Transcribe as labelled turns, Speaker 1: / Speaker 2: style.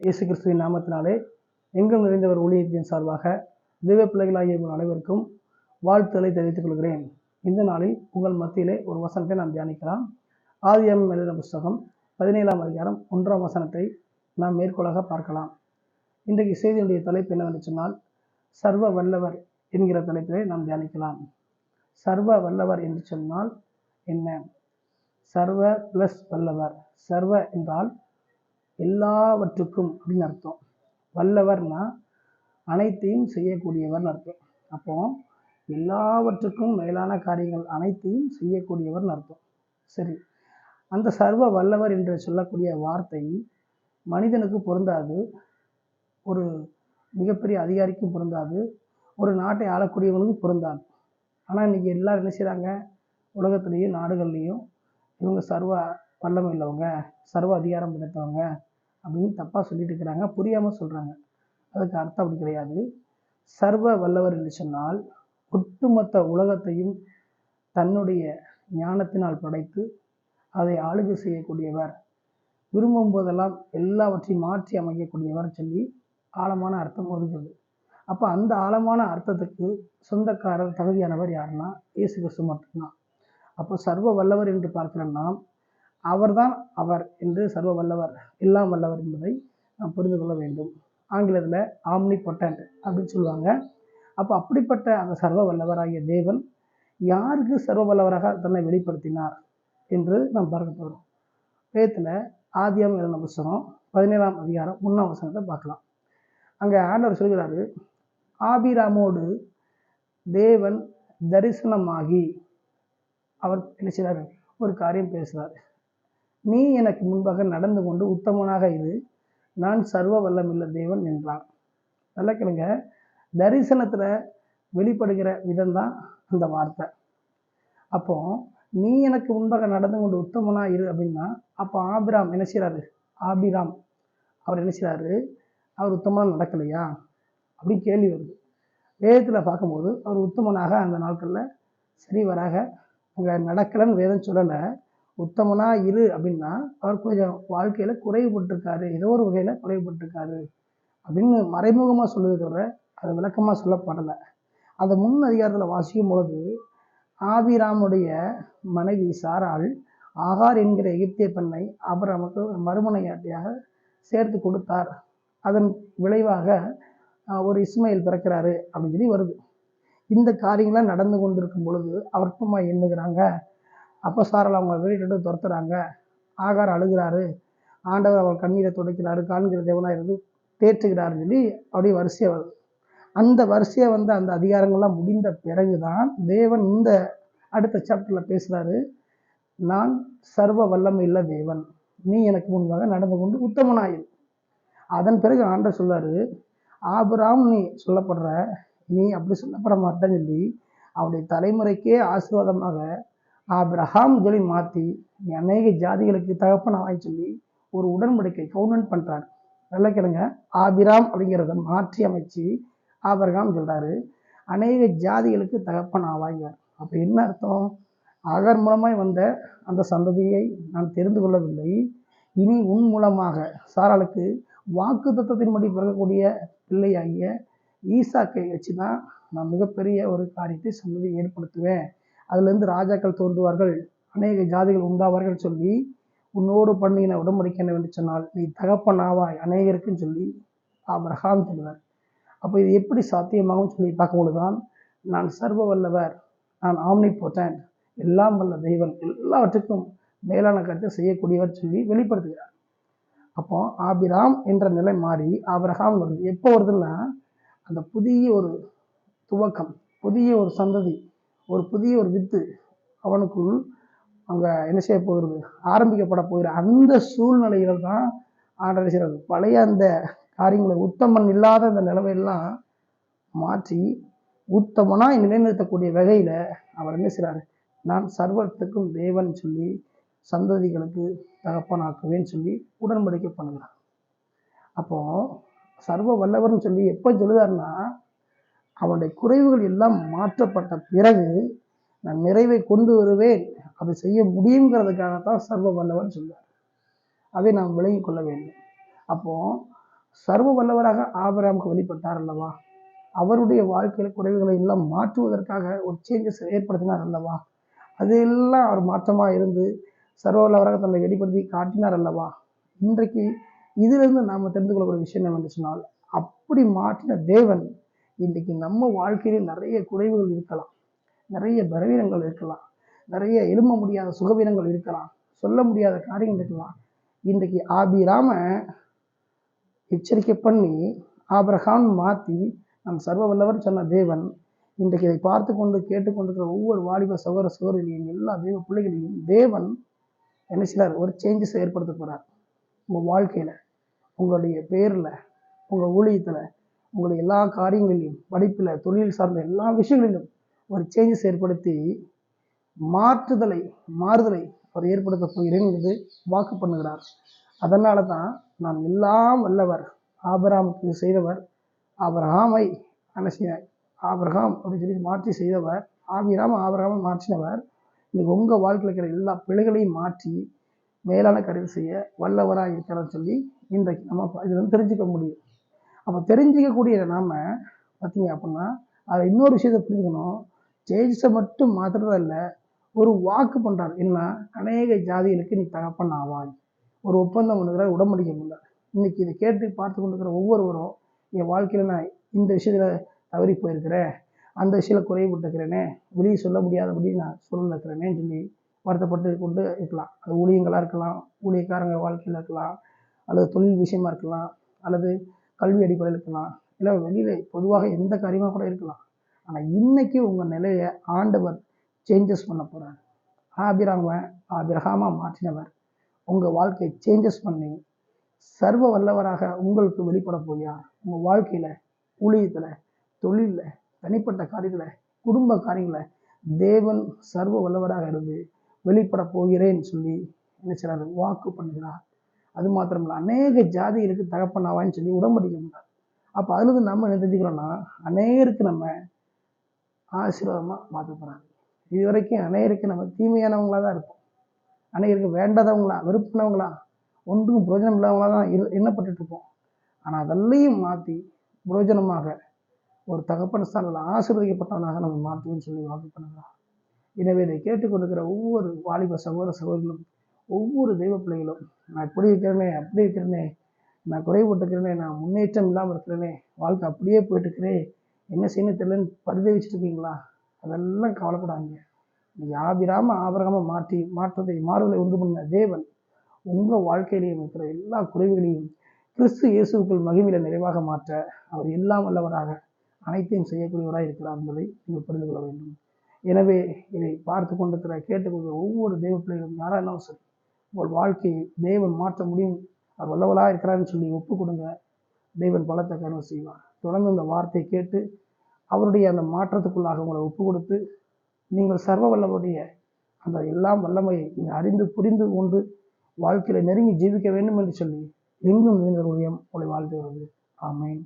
Speaker 1: இயேசு கிறிஸ்துவின் நாமத்தினாலே எங்கும் நிறைந்தவர் ஊழியத்தின் சார்பாக தெய்வ பிள்ளைகளாகிய உங்கள் அனைவருக்கும் வாழ்த்துக்களை தெரிவித்துக் கொள்கிறேன். இந்த நாளில் உங்கள் மத்தியிலே ஒரு வசனத்தை நாம் தியானிக்கலாம். ஆதியாகமம் எழுதின புஸ்தகம் 17ஆம் அதிகாரம் 1ஆம் வசனத்தை நாம் மேற்கோளாக பார்க்கலாம். இன்றைக்கு செய்தியுடைய தலைப்பு என்னவென்று சொன்னால், சர்வ வல்லவர் என்கிற தலைப்பிலே நாம் தியானிக்கலாம். சர்வ வல்லவர் என்று சொன்னால் என்ன? சர்வ பிளஸ் வல்லவர். சர்வ என்றால் எல்லாவற்றுக்கும் அப்படின்னு அர்த்தம். வல்லவர்னா அனைத்தையும் செய்யக்கூடியவர்னு அர்த்தம். அப்போ எல்லாவற்றுக்கும் மேலான காரியங்கள் அனைத்தையும் செய்யக்கூடியவர்னு அர்த்தம். சரி, அந்த சர்வ வல்லவர் என்று சொல்லக்கூடிய வார்த்தை மனிதனுக்கு பொருந்தாது, ஒரு மிகப்பெரிய அதிகாரிக்கும் பொருந்தாது, ஒரு நாட்டை ஆளக்கூடியவனுக்கும் பொருந்தாது. ஆனால் இன்றைக்கி எல்லாரும் என்ன செய்கிறாங்க? உலகத்துலேயும் நாடுகள்லேயும் இவங்க சர்வ வல்லமை உள்ளவங்க, சர்வ அதிகாரம் படைத்தவங்க அப்படின்னு தப்பாக சொல்லிட்டு இருக்கிறாங்க, புரியாமல் சொல்கிறாங்க. அதுக்கு அர்த்தம் அப்படி கிடையாது. சர்வ வல்லவர் என்று சொன்னால் ஒட்டுமொத்த உலகத்தையும் தன்னுடைய ஞானத்தினால் படைத்து அதை ஆளுகை செய்யக்கூடியவர், விரும்பும் போதெல்லாம் எல்லாவற்றையும் மாற்றி அமைக்கக்கூடியவர் சொல்லி ஆழமான அர்த்தம் வருகிறது. அப்போ அந்த ஆழமான அர்த்தத்துக்கு சொந்தக்காரர் தகுதியானவர் யாருன்னா இயேசு கிறிஸ்து மட்டும்தான். அப்போ சர்வ வல்லவர் என்று பார்க்கிறோம்னா அவர்தான் அவர் என்று சர்வ வல்லவர், எல்லாம் வல்லவர் என்பதை நாம் புரிந்து கொள்ள வேண்டும். ஆங்கிலத்தில் ஆம்னிபொட்டன்ட் அப்படின்னு சொல்லுவாங்க. அப்போ அப்படிப்பட்ட அந்த சர்வ வல்லவராகிய தேவன் யாருக்கு சர்வ வல்லவராக தன்னை வெளிப்படுத்தினார் என்று நாம் பார்க்க போகிறோம். வேதத்தில் ஆதியாகமம் எழுதின புஸ்தகம் 17ஆம் அதிகாரம் 1ஆம் வசனத்தை பார்க்கலாம். அங்கே ஆண்டவர் சொல்கிறாரு, ஆபிராமோடு தேவன் தரிசனமாகி அவர் என்ன செய்கிறாரு? ஒரு காரியம் பேசுகிறார். நீ எனக்கு முன்பாக நடந்து கொண்டு உத்தமனாக இரு, நான் சர்வ வல்லமில்ல தேவன் என்றார். நல்ல கேளுங்க, தரிசனத்தில் வெளிப்படுகிற விதம்தான் அந்த வார்த்தை. அப்போ நீ எனக்கு முன்பாக நடந்து கொண்டு உத்தமனாக இரு அப்படின்னா, அப்போ ஆபிராம் என்ன செய்கிறாரு? ஆபிராம் அவர் என்ன செய்கிறாரு? அவர் உத்தமனாக நடக்கலையா அப்படின்னு கேள்வி வருது. வேதத்தில் பார்க்கும்போது அவர் உத்தமனாக அந்த நாட்களில் சரிவராக அங்கே நடக்கலைன்னு வேதம் சொல்லலை. உத்தமனாக இரு அப்படின்னா அவர் கொஞ்சம் வாழ்க்கையில் குறைவுபட்டிருக்காரு, ஏதோ ஒரு வகையில் குறைவுபட்டிருக்காரு அப்படின்னு மறைமுகமாக சொல்லுவதை தவிர அது விளக்கமாக சொல்லப்படலை. அதை முன் அதிகாரத்தில் வாசிக்கும் பொழுது ஆபிராமுடைய மனைவி சாராள் ஆகார் என்கிற எகிப்திய பெண்ணை ஆபிராமுக்கு மறுமனையாட்டியாக சேர்த்து கொடுத்தார். அதன் விளைவாக ஒரு இஸ்மாயில் பிறக்கிறாரு அப்படின்னு சொல்லி வருது. இந்த காரியங்களாம் நடந்து கொண்டிருக்கும் பொழுது அவர்ப்பமா எண்ணுகிறாங்க. அப்போ சாரால் அவங்க வீட்டு துரத்துறாங்க. ஆகார் அழுகிறாரு, ஆண்டவர் அவர் கண்ணீரை துடைக்கிறாரு, காண்கிற தேவனாக இருந்து தேற்றுகிறாருன்னு சொல்லி அப்படியே வரிசையாக வருது. அந்த வரிசையை அந்த அதிகாரங்கள்லாம் முடிந்த பிறகுதான் தேவன் இந்த அடுத்த சாப்டரில் பேசுகிறாரு, நான் சர்வ வல்லமை இல்ல தேவன், நீ எனக்கு முன்பாக நடந்து கொண்டு உத்தமனாயிரு. அதன் பிறகு ஆண்டவர் சொல்றாரு, ஆபிராம் நீ சொல்லப்படுற, நீ அப்படி சொல்லப்பட மாட்டேன்னு சொல்லி அவருடைய தலைமுறைக்கே ஆசீர்வாதமாக ஆபிரகாம் சொல்லி மாற்றி நீ அநேக ஜாதிகளுக்கு தகப்பனாய் சொல்லி ஒரு உடன்படிக்கை கவுனன்ட் பண்ணுறாரு. நல்ல கேளுங்க, ஆபிராம் அப்படிங்கிறத மாற்றி அமைச்சு ஆபிரகாம் சொல்கிறாரு, அநேக ஜாதிகளுக்கு தகப்பன் ஆவாய்வார். அப்போ என்ன அர்த்தம்? ஆகார் மூலமாய் வந்த அந்த சந்ததியை நான் தெரிந்து கொள்ளவில்லை, இனி உன் மூலமாக சாராளுக்கு வாக்கு தத்தத்தின்படி பிறக்கக்கூடிய பிள்ளையாகிய ஈசாக்கை வச்சு தான் நான் மிகப்பெரிய ஒரு காரியத்தை சந்ததியை ஏற்படுத்துவேன், அதுலேருந்து ராஜாக்கள் தோன்றுவார்கள், அநேக ஜாதிகள் உண்டாவார்கள் சொல்லி உன்னோடு பண்ணின உடன்படிக்கை என்னவென்று சொன்னால் நீ தகப்பன் ஆவாய் அநேகருக்குன்னு சொல்லி ஆபிரகாம் சொல்வார். அப்போ இது எப்படி சாத்தியமாகும் சொல்லி பார்க்கும்பொழுது தான் நான் சர்வ வல்லவர், நான் ஆம்னிபொட்டன்ட், எல்லாம் வல்ல தெய்வன், எல்லாவற்றுக்கும் மேலான கருத்தை செய்யக்கூடியவர் சொல்லி வெளிப்படுத்துகிறார். அப்போ ஆபிராம் என்ற நிலை மாறி ஆபிரகாம் வருது. எப்போ வருதுன்னா அந்த புதிய ஒரு துவக்கம், புதிய ஒரு சந்ததி, ஒரு புதிய ஒரு வித்து அவனுக்குள் அங்கே என்ன செய்ய போகிறது, ஆரம்பிக்கப்பட போகிற அந்த சூழ்நிலைகள் தான் ஆண்டவர் செய்கிறது. பழைய அந்த காரியங்களை உத்தமன் இல்லாத அந்த நிலவையெல்லாம் மாற்றி உத்தமனாய் நிலைநிறுத்தக்கூடிய வகையில் அவர் என்ன செய்கிறார்? நான் சர்வத்துக்கும் தேவன் சொல்லி சந்ததிகளுக்கு தகப்பனாக்குவேன்னு சொல்லி உடன்படிக்கை பண்ணுகிறார். அப்போ சர்வ வல்லவர்னு சொல்லி எப்போ சொல்லுதாருன்னா அவனுடைய குறைவுகள் எல்லாம் மாற்றப்பட்ட பிறகு நான் நிறைவை கொண்டு வருவேன், அதை செய்ய முடியுங்கிறதுக்காகத்தான் சர்வ வல்லவன் சொல்வார். அதை நாம் விளங்கி கொள்ள வேண்டும். அப்போ சர்வ வல்லவராக ஆபிரகாமுக்கு வெளிப்பட்டார் அல்லவா? அவருடைய வாழ்க்கையில குறைவுகளை எல்லாம் மாற்றுவதற்காக ஒரு சேஞ்சஸ் ஏற்படுத்தினார் அல்லவா? அதெல்லாம் அவர் மாற்றமா இருந்து சர்வ வல்லவராக தன்னை வெளிப்படுத்தி காட்டினார் அல்லவா? இன்றைக்கு இதிலிருந்து நாம தெரிந்து கொள்ளக்கூடிய விஷயம் என்னவென்று சொன்னால், அப்படி மாற்றின தேவன் இன்றைக்கு நம்ம வாழ்க்கையில நிறைய குறைவுகள் இருக்கலாம், நிறைய பலவீனங்கள் இருக்கலாம், நிறைய எழும்ப முடியாத சுகவீனங்கள் இருக்கலாம், சொல்ல முடியாத காரியங்கள் இருக்கலாம். இன்றைக்கு ஆபிராம எச்சரிக்கை பண்ணி ஆபிரகாம் மாற்றி நம் சர்வ வல்லவர் சொன்ன தேவன் இன்றைக்கு இதை பார்த்து கொண்டு கேட்டுக்கொண்டிருக்கிற ஒவ்வொரு வாலிப சகோதர சகோதரிகளையும் எல்லா தெய்வ பிள்ளைகளையும் தேவன் என்ன செய்யறார்? ஒரு சேஞ்சஸ் ஏற்படுத்த போறார். உங்கள் வாழ்க்கையில், உங்களுடைய பேரில், உங்கள் ஊழியத்தில், உங்களுடைய எல்லா காரியங்களிலும், படிப்பில், தொழில் சார்ந்த எல்லா விஷயங்களிலும் ஒரு சேஞ்சஸ் ஏற்படுத்தி மாறுதலை அவர் ஏற்படுத்த போகிறேன் என்று வாக்கு பண்ணுகிறார். அதனால தான் நான் எல்லாம் வல்லவர் ஆபிரகாமுக்கு செய்தவர், ஆபிரகாமை ஆபிரகாம் அப்படின்னு சொல்லி மாற்றி செய்தவர், ஆபிரகாமை மாற்றினவர் இன்னைக்கு உங்கள் வாழ்க்கையில் இருக்கிற எல்லா பிழைகளையும் மாற்றி மேலான கருவி செய்ய வல்லவராக இருக்கிறான்னு சொல்லி இன்றைக்கு நம்ம இது வந்து தெரிஞ்சுக்க முடியும். அப்போ தெரிஞ்சிக்கக்கூடிய நாம பார்த்தீங்க அப்படின்னா அதை இன்னொரு விஷயத்தை புரிஞ்சுக்கணும். ஜெயிச்சை மட்டும் மாத்திரதான் இல்லை, ஒரு வாக்கு பண்றாரு. என்ன? அநேக ஜாதிகளுக்கு நீ தகப்பன் ஆவாய். ஒரு ஒப்பந்தம் பண்ணுகிற உடம்படிக்க முடியல. இன்னைக்கு இதை கேட்டு பார்த்து கொண்டிருக்கிற ஒவ்வொருவரும் என் வாழ்க்கையில நான் இந்த விஷயத்துல தவறி போயிருக்கிறேன், அந்த விஷயத்தில் குறைவுபட்டுக்கிறேனே, வெளியே சொல்ல முடியாதபடி நான் சூழல் இருக்கிறேனேன்னு சொல்லி வருத்தப்பட்டு கொண்டு இருக்கலாம். அது ஊழியங்களாக இருக்கலாம், ஊழியக்காரங்க வாழ்க்கையில் இருக்கலாம், அல்லது தொழில் விஷயமா இருக்கலாம், அல்லது கல்வி அடிப்படையில் இருக்கலாம், இல்லை வெளியில பொதுவாக எந்த காரியமாக கூட இருக்கலாம். ஆனால் இன்னைக்கு உங்கள் நிலையை ஆண்டவர் சேஞ்சஸ் பண்ண போகிறார். ஆபிரகாமா மாற்றினவர் உங்கள் வாழ்க்கையை சேஞ்சஸ் பண்ணி சர்வ வல்லவராக உங்களுக்கு வெளிப்பட போகிறார். உங்கள் வாழ்க்கையில், ஊழியத்தில், தொழிலில், தனிப்பட்ட காரியத்தில், குடும்ப காரியங்களில் தேவன் சர்வ வல்லவராக இருந்து வெளிப்பட போகிறேன்னு சொல்லி என்ன செய்றாரு? வாக்கு பண்ணுகிறார். அது மாத்திரமில்ல, அநேக ஜாதிகளுக்கு தகப்பனாவான்னு சொல்லி உடம்படிக்க முடியாது. அப்போ அதுலேருந்து நம்ம என்ன தெரிஞ்சுக்கிறோம்னா, அநேகருக்கு நம்ம ஆசீர்வாதமாக மாற்ற போகிறாங்க. இது வரைக்கும் அநேகருக்கு நம்ம தீமையானவங்களாக தான் இருப்போம், அநேகருக்கு வேண்டாதவங்களா, வெறுப்பினவங்களா, ஒன்றுக்கும் பிரயோஜனம் இல்லாதவங்களா தான் எண்ணப்பட்டு இருப்போம். ஆனால் அதெல்லாம் மாற்றி பிரயோஜனமாக ஒரு தகப்பன் ஸ்தானத்தில் ஆசீர்வதிக்கப்பட்டவனாக நம்ம மாற்றுவேன்னு சொல்லி வாக்கு பண்ணுகிறார். எனவே இதை கேட்டுக்கொண்டிருக்கிற ஒவ்வொரு வாலிப சகோதர சகோதரிகளும், ஒவ்வொரு தெய்வ பிள்ளைகளும், நான் இப்படி இருக்கிறேனே, அப்படி இருக்கிறேனே, நான் குறைபட்டுக்கிறேனே, நான் முன்னேற்றம் இல்லாமல் இருக்கிறேனே, வாழ்க்கை அப்படியே போயிட்டு இருக்கிறேன், என்ன செய்யணும் தெரியலன்னு பரிதவிச்சுட்டு இருக்கீங்களா? அதெல்லாம் கவலைப்படாதீங்க. நீங்கள் ஆபிரகாமை மாறுதலை உண்டு பண்ண தேவன் உங்கள் வாழ்க்கையிலையும் இருக்கிற எல்லா குறைவுகளையும் கிறிஸ்து இயேசுக்குள் மகிமையில நிறைவாக மாற்ற அவர் எல்லாம் வல்லவராக அனைத்தையும் செய்யக்கூடியவராக இருக்கிறார் என்பதை நீங்கள் புரிந்து கொள்ள வேண்டும். எனவே இதை பார்த்து கொண்டிருக்கிற கேட்டுக்கொள்கிற ஒவ்வொரு தெய்வ பிள்ளைகளும் யாராக இருந்தாலும் சரி, உங்கள் வாழ்க்கையை தேவன் மாற்ற முடியும், அவர் வல்லவராக இருக்கிறான்னு சொல்லி ஒப்பு கொடுங்க. தேவன் பலத்த காரியம் செய்வார். தொடர்ந்து இந்த வார்த்தையை கேட்டு அவருடைய அந்த மாற்றத்துக்குள்ளாக உங்களை ஒப்பு கொடுத்து நீங்கள் சர்வ வல்லவருடைய அந்த எல்லாம் வல்லமையை நீங்கள் அறிந்து புரிந்து கொண்டு வாழ்க்கையில நெருங்கி ஜீவிக்க வேண்டும் என்று சொல்லி எங்கும் நிறைந்த ஊழியம் உங்களை வாழ்த்து வருது. ஆமென்.